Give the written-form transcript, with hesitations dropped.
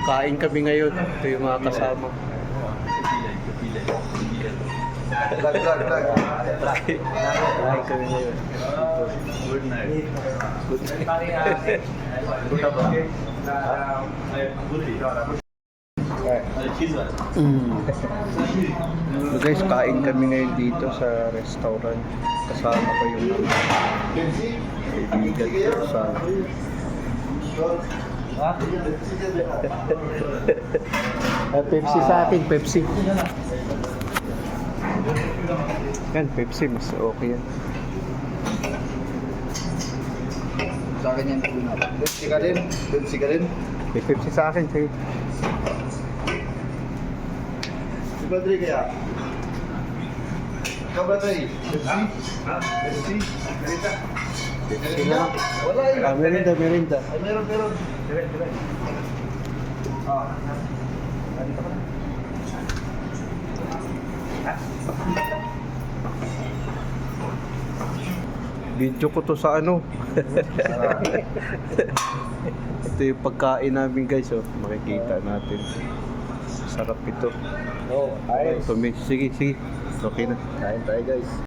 Kain kami ngayon. Ito yung mga kasama. Kain kami ngayon. Good night. Good night. So guys, kain kami ngayon dito sa restaurant. Kasama ko yung kaibigan ko sa Pepsi sa akin, Pepsi. Yan, Pepsi, mas okay yan. Sa akin yan. Pepsi ka din? Pepsi ka din? May Pepsi sa akin, sige. Si Badri kaya? Ikaw Badri? Pepsi? Pepsi? Merita? Pepsi na. Wala eh. Merinda. Ay, meron. Direct. Dito ka na. Video ko to sa ano. Ito yung pagkain namin guys, oh. Makikita natin. Sarap ito. Oh, ayos. Sige. Okay na. Kain tayo guys.